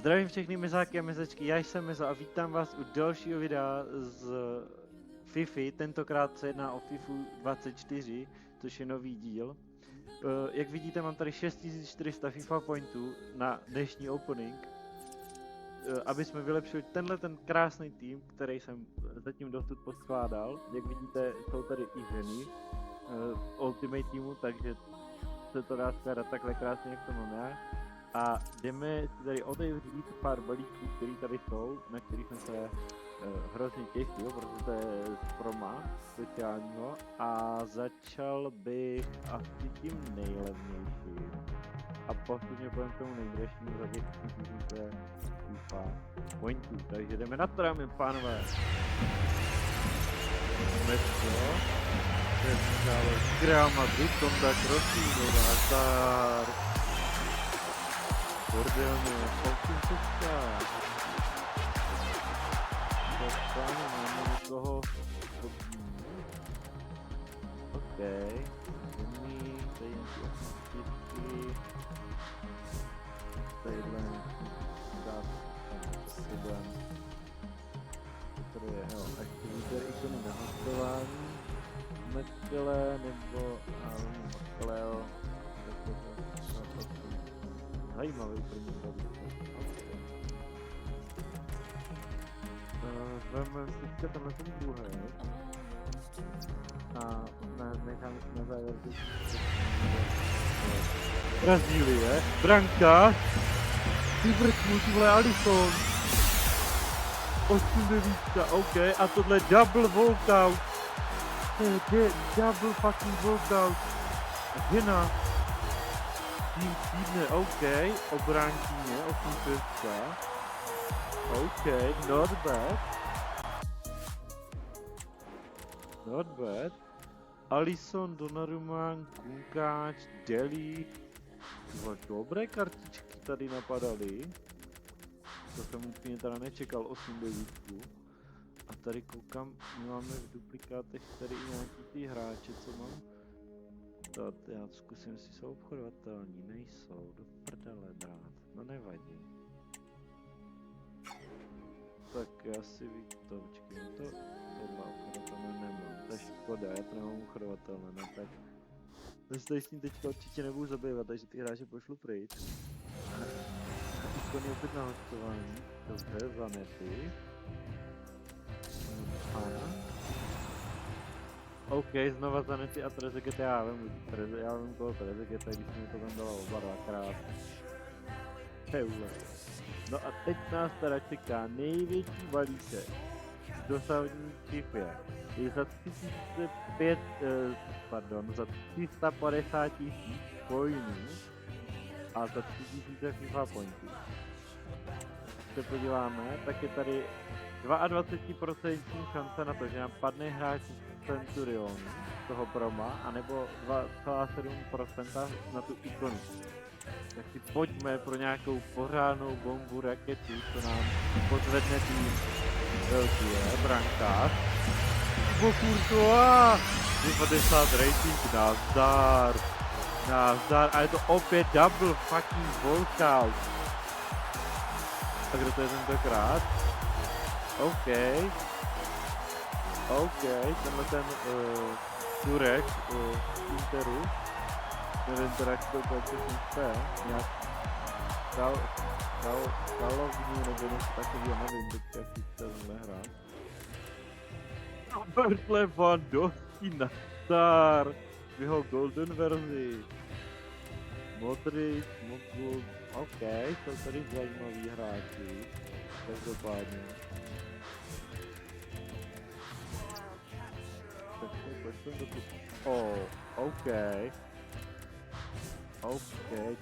Zdravím všechny mezáky a mezečky, já jsem Meza a vítám vás u dalšího videa z FIFA. Tentokrát se jedná o FIFU 24, což je nový díl. Jak vidíte, mám tady 6400 FIFA pointů na dnešní opening. Aby jsme vylepšili ten krásný tým, který jsem zatím dosud poskládal. Jak vidíte, jsou tady i ženy Ultimate teamu, takže se to dá skládat takhle krásně, jak to mám já. A jdeme si tady otevřít pár balíků, které tady jsou, na kterých jsem se hrozně těšil, protože to je z proma speciálního. A začal bych asi tím nejlevnějším. A postupně půjdeme k tomu nejdražšímu za těch 4000 FIFA pointů. Takže jdeme na to, dámy a pánové. Mesto. Real Madrid, Tonda, Crossino, Hazard. Bordelně, Falkinčovská. Dostáváme, máme někoho hodně. OK. Zemí, tady nějaký asistiky. Tadyhle dát problém. Tady je, jo, až to výběr ikony na hostování. Meskele nebo Meskele, zajímavý první produkt. Vezmeme si tenhle ten druhý. A necháme si na závěr Brazílie, brankář, Liverpool, tyhle Alisson, 8-9, OK, a tohle double walkout. Double fucking walkout. Žena. Tým týdne, OK, obránkyně, 8-6. OK, not bad. Not bad. Alisson, Donnarumma, Kunkáč, Deli. Dobré kartičky tady napadaly. To jsem úplně teda nečekal, 8-9. A tady koukám, my máme v duplikátech tady i nějaký ty hráče, co mám. Já zkusím, jestli jsou obchodovatelní, nejsou, do prdele brát, no nevadí. Tak já si to, počkej, tohle obchodovatelné nemám, to je škoda, já to nemám obchodovatelné, no tak. To se tady s tím teďka určitě nebudu zabývat, takže ty hráče pošlu pryč. Ikony opět na hostování, dobře, Zanetti. OK, znova Zanetti a Trezeguet, já vím koho Trezeguet, když mi to tam dala oba dvakrát. Heule. No a teď nás teda čeká největší balíček v dosavadní FIFA. Je za 350 000 coinů a za 3000 FIFA pointů. Když se podíváme, tak je tady 22% šance na to, že nám padne hráč Centurion z toho proma, anebo 2,7% na tu ikonu. Tak si pojďme pro nějakou pořádnou bombu raketu, co nám pozvedne tým velký je, brankář. Courtois, 90 rating, nazdar, a je to opět double fucking walkout. Tak kdo to je tentokrát? OK, tenhle ten Turek Interu, nevím teda, jak to přesně jste, nějak Kalovní nebo něco takového, nevím teďka, jak se tenhle hrát. Robert Lewandowski na star v jeho golden verzi. Modric, Mogul, OK, jsou tady zajímaví hráči, každopádně. OK,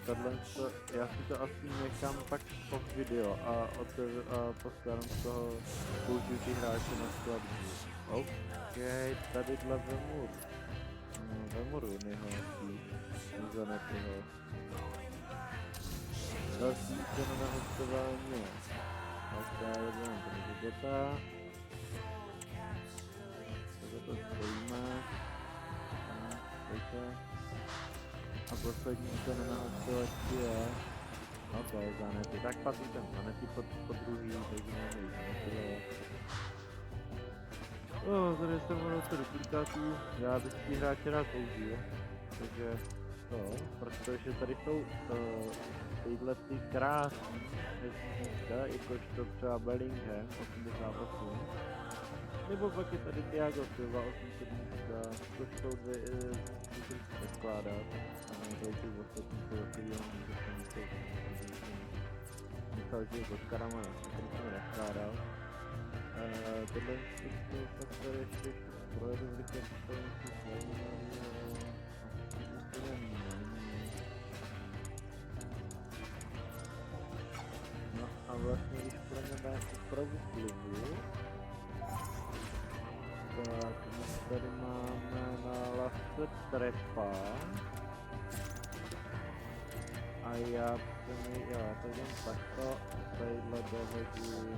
tohle to, já si to asi nechám pak off video a poskládám z toho, použiju ty hráče na skladbu. OK, tadyhle Vemuru nejhorší, Zanettiho. Další ikona na hostování. OK, jedeme Trezegueta. To spojíme. A poslední ikona na hostovačky je No to je zanety, tak patří tam zanety po druhý, takže máme i zanety. Tady jsem ono to duplikátů, já bych ty hráče rád použil, takže to, protože tady jsou tyhle ty krásný hezkýčka, jakožto třeba Bellingham 88, nebo pak je tady Thiago Silva 87, což jsou dvě, můžu si skládat, a tady ty ostatní jsou takový jenom, že jsem myslel, že je s Oscarama, který jsem neskládal. Tohle jsou faktor ještě projedu v rychle představující zajímavý, úplně není. No a vlastně, když půjdeme na opravdu klubu, tak my tady máme na Lasse Trepa. A já to jdem takto, tadyhle dohodím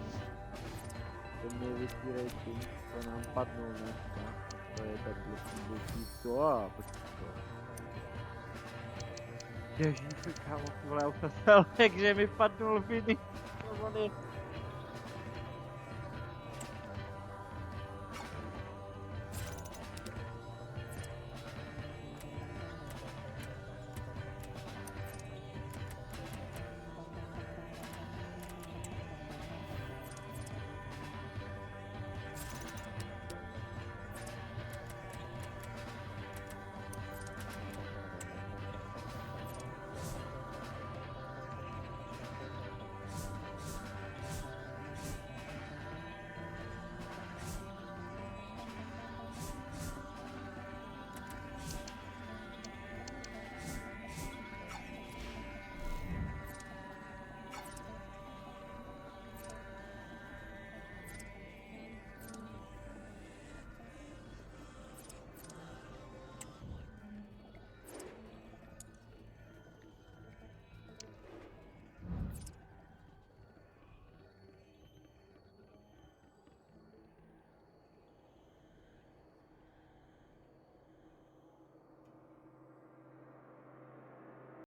ten největší rating, to nám padnul dneska, to je takhle to a počkej to. Ježíš, kámo, ty vole, já už jsem se lekl, že mi padnul finish,